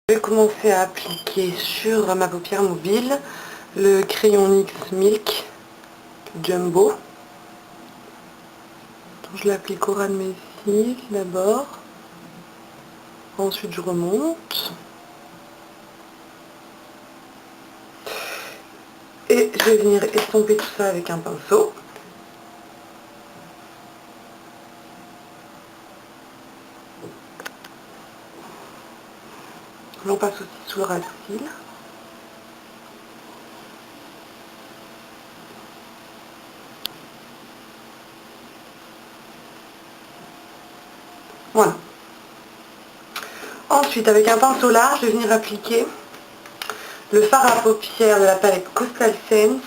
Je vais commencer à appliquer sur ma paupière mobile le crayon NYX Milk Jumbo. Je l'applique au ras de mes cils d'abord. Ensuite je remonte. Et je vais venir estomper tout ça avec un pinceau. On passe aussi sous le ras de cils. Voilà. Ensuite, avec un pinceau large, je vais venir appliquer le fard à paupières de la palette Coastal Scents.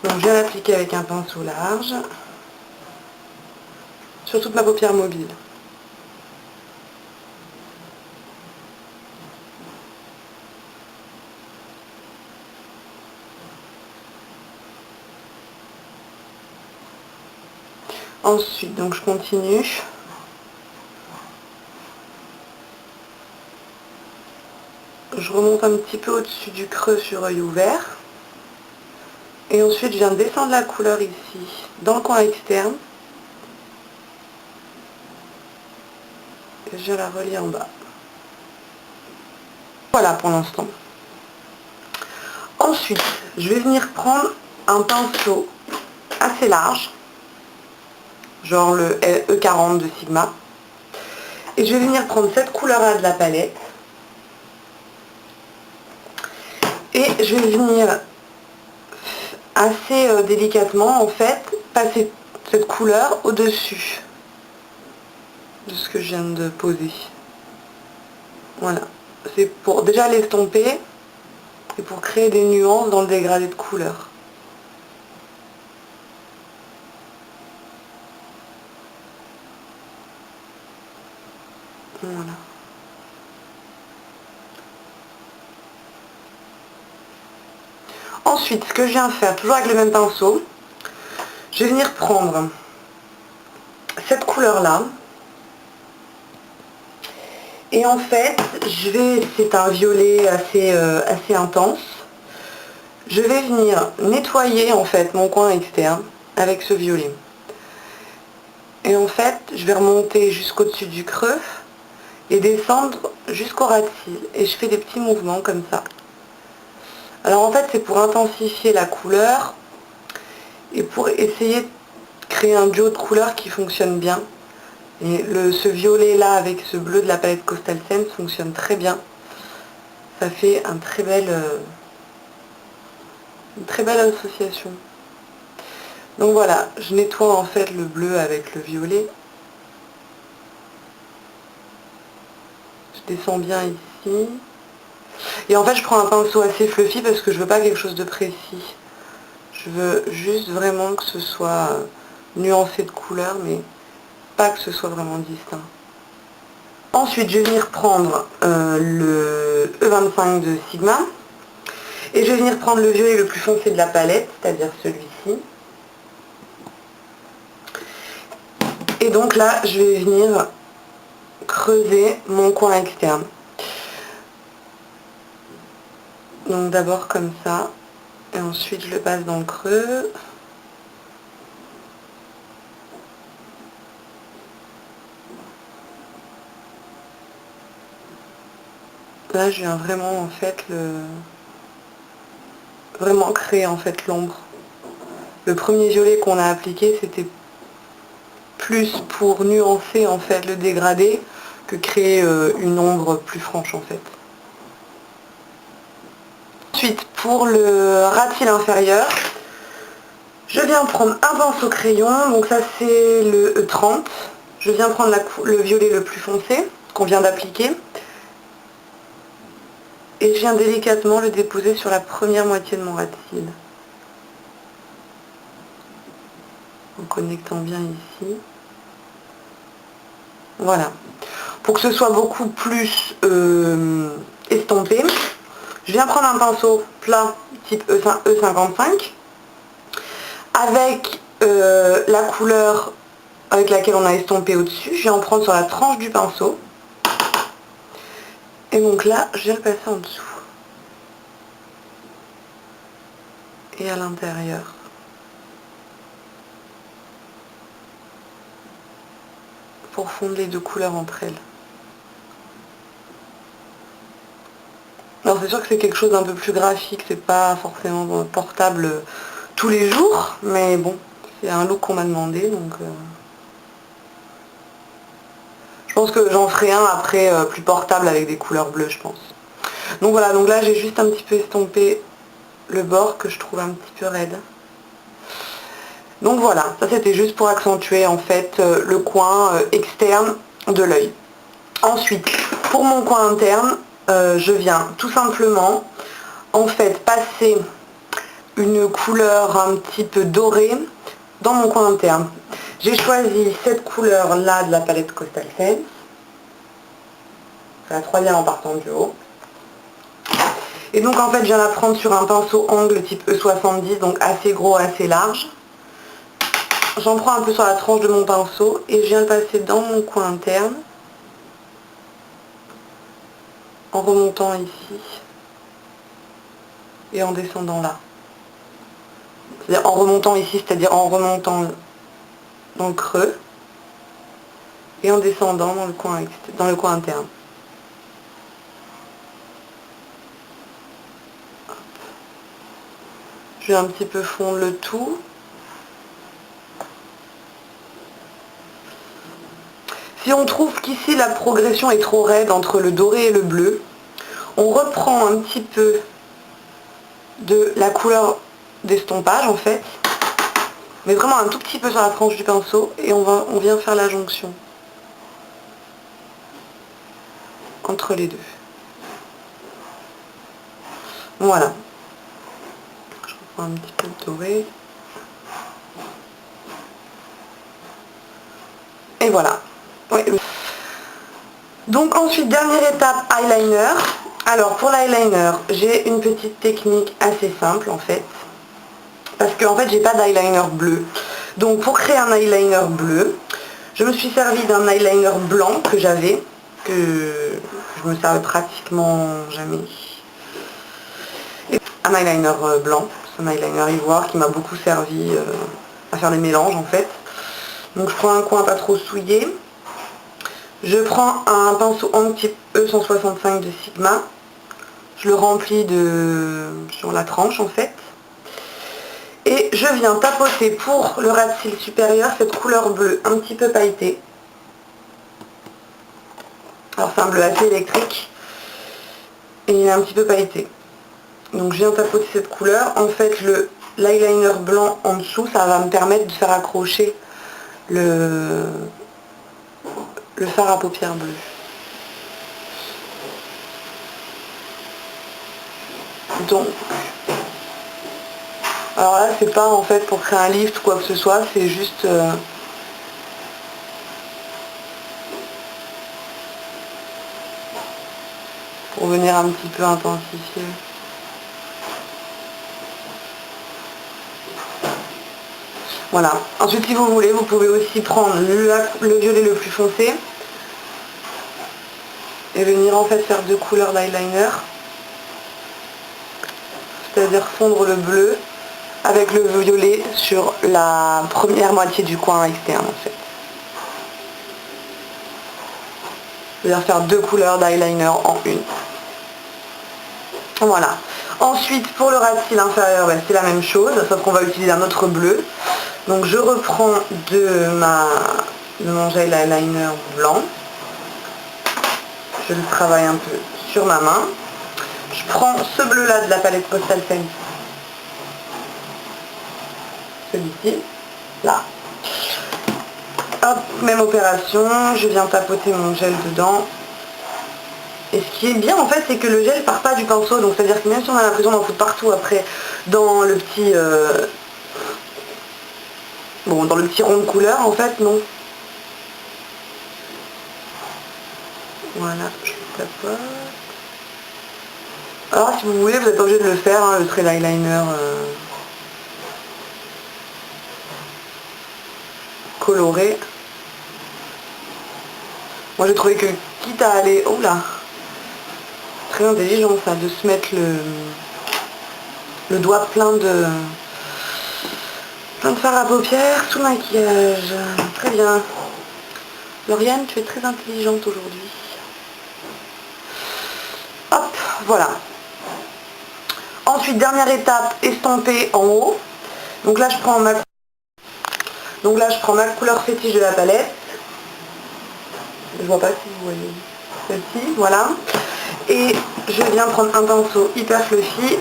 Donc je viens l'appliquer avec un pinceau large sur toute ma paupière mobile. Ensuite, donc je continue. Je remonte un petit peu au-dessus du creux sur œil ouvert. Et ensuite, je viens descendre la couleur ici, dans le coin externe. Et je la relie en bas. Voilà pour l'instant. Ensuite, je vais venir prendre un pinceau assez large, genre le E40 de Sigma. Et je vais venir prendre cette couleur-là de la palette. Et je vais venir assez délicatement, en fait, passer cette couleur au-dessus de ce que je viens de poser. Voilà. C'est pour déjà l'estomper et pour créer des nuances dans le dégradé de couleur. Voilà. Ensuite, ce que je viens faire, toujours avec le même pinceau, je vais venir prendre cette couleur-là. Et en fait, c'est un violet assez intense. Je vais venir nettoyer en fait mon coin externe avec ce violet. Et en fait, je vais remonter jusqu'au-dessus du creux et descendre jusqu'au ras de cils. Et je fais des petits mouvements comme ça. Alors en fait, c'est pour intensifier la couleur et pour essayer de créer un duo de couleurs qui fonctionne bien. Et ce violet là avec ce bleu de la palette Coastal Scents fonctionne très bien. Ça fait une très belle association. Donc voilà, je nettoie en fait le bleu avec le violet. Je descends bien ici. Et en fait, je prends un pinceau assez fluffy parce que je veux pas quelque chose de précis. Je veux juste vraiment que ce soit nuancé de couleur, mais pas que ce soit vraiment distinct. Ensuite, je vais venir prendre le E25 de Sigma. Et je vais venir prendre le violet le plus foncé de la palette, c'est-à-dire celui-ci. Et donc là, je vais venir creuser mon coin externe. Donc d'abord comme ça, et ensuite je le passe dans le creux. Là, je viens vraiment en fait vraiment créer en fait l'ombre. Le premier violet qu'on a appliqué, c'était plus pour nuancer en fait le dégradé que créer une ombre plus franche en fait. Ensuite, pour le ras de cils inférieur, je viens prendre un pinceau crayon, donc ça c'est le E30. Je viens prendre le violet le plus foncé qu'on vient d'appliquer. Et je viens délicatement le déposer sur la première moitié de mon ras de cils. En connectant bien ici. Voilà. Pour que ce soit beaucoup plus estompé, je viens prendre un pinceau plat type E55 avec la couleur avec laquelle on a estompé au-dessus. Je vais en prendre sur la tranche du pinceau. Et donc là, je viens le passer en dessous. Et à l'intérieur. Pour fondre les deux couleurs entre elles. Alors c'est sûr que c'est quelque chose d'un peu plus graphique, c'est pas forcément portable tous les jours, mais bon, c'est un look qu'on m'a demandé, donc je pense que j'en ferai un après plus portable avec des couleurs bleues, je pense. Donc voilà, donc là j'ai juste un petit peu estompé le bord que je trouve un petit peu raide. Donc voilà, ça c'était juste pour accentuer en fait le coin externe de l'œil. Ensuite, pour mon coin interne, je viens tout simplement en fait passer une couleur un petit peu dorée dans mon coin interne. J'ai choisi cette couleur là de la palette Coastal Scents. C'est la troisième en partant du haut. Et donc en fait je viens la prendre sur un pinceau angle type E70, donc assez gros, assez large. J'en prends un peu sur la tranche de mon pinceau et je viens le passer dans mon coin interne. En remontant ici et en descendant là. C'est-à-dire en remontant ici, c'est-à-dire en remontant dans le creux et en descendant dans le coin interne. Je vais un petit peu fondre le tout. Si on trouve qu'ici la progression est trop raide entre le doré et le bleu, on reprend un petit peu de la couleur d'estompage en fait, mais vraiment un tout petit peu sur la tranche du pinceau et on vient faire la jonction entre les deux. Voilà. Je reprends un petit peu de doré. Et voilà. Oui. Donc ensuite, dernière étape, eyeliner. Alors pour l'eyeliner, j'ai une petite technique assez simple en fait. Parce qu'en fait, j'ai pas d'eyeliner bleu. Donc pour créer un eyeliner bleu, je me suis servi d'un eyeliner blanc que j'avais, que je me servais pratiquement jamais. Et un eyeliner blanc, c'est un eyeliner ivoire qui m'a beaucoup servi à faire des mélanges en fait. Donc je prends un coin pas trop souillé. Je prends un pinceau angle type E165 de Sigma. Je le remplis sur la tranche en fait. Et je viens tapoter pour le ras de cils supérieur cette couleur bleue un petit peu pailletée. Alors c'est un bleu assez électrique. Et il est un petit peu pailleté. Donc je viens tapoter cette couleur. En fait l'eyeliner blanc en dessous, ça va me permettre de faire accrocher le fard à paupières bleu. Donc, alors là c'est pas en fait pour créer un lift ou quoi que ce soit, c'est juste pour venir un petit peu intensifier. Voilà. Ensuite si vous voulez, vous pouvez aussi prendre le violet le plus foncé et venir en fait faire deux couleurs d'eyeliner. C'est-à-dire fondre le bleu avec le violet sur la première moitié du coin externe en fait. C'est-à-dire faire deux couleurs d'eyeliner en une. Voilà. Ensuite pour le ras de cils inférieur, c'est la même chose, sauf qu'on va utiliser un autre bleu. Donc je reprends de mon gel eyeliner blanc. Je le travaille un peu sur ma main. Je prends ce bleu là de la palette Coastal Scents. Celui-ci, là. Hop, même opération, je viens tapoter mon gel dedans. Et ce qui est bien en fait, c'est que le gel part pas du pinceau, donc c'est à dire que même si on a l'impression d'en foutre partout après dans le petit dans le petit rond de couleur, en fait non. Voilà, je tapote. Alors si vous voulez, vous n'êtes pas obligé de le faire, hein, le trait d'eyeliner coloré. Moi j'ai trouvé que quitte à aller... Oh là, très intelligent ça, de se mettre le doigt plein de fard à paupières sous le maquillage. Très bien. Lauriane, tu es très intelligente aujourd'hui. Hop, voilà. Ensuite, dernière étape, estomper en haut. Donc là, je prends ma couleur fétiche de la palette. Je vois pas si vous voyez celle-ci, voilà. Et je viens prendre un pinceau hyper fluffy.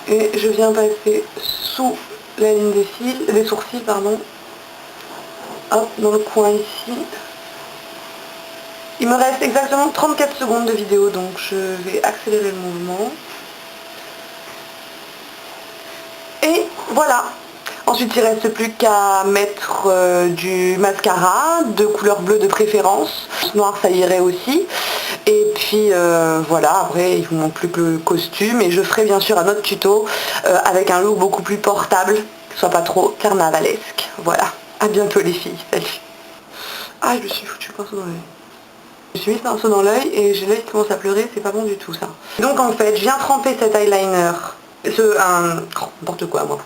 Et je viens passer sous la ligne des sourcils, pardon. Hop, dans le coin ici. Il me reste exactement 34 secondes de vidéo, donc je vais accélérer le mouvement. Et voilà. Ensuite, il ne reste plus qu'à mettre du mascara, de couleur bleue de préférence. Noir, ça irait aussi. Et puis voilà, après, il vous manque plus que le costume. Et je ferai bien sûr un autre tuto avec un look beaucoup plus portable, qui ne soit pas trop carnavalesque. Voilà. À bientôt les filles. Salut. Ah, je me suis foutu le pinceau dans l'œil. Je me suis mis le pinceau dans l'œil et j'ai l'œil qui commence à pleurer, c'est pas bon du tout ça. Donc en fait, je viens tremper cet eyeliner. N'importe quoi moi.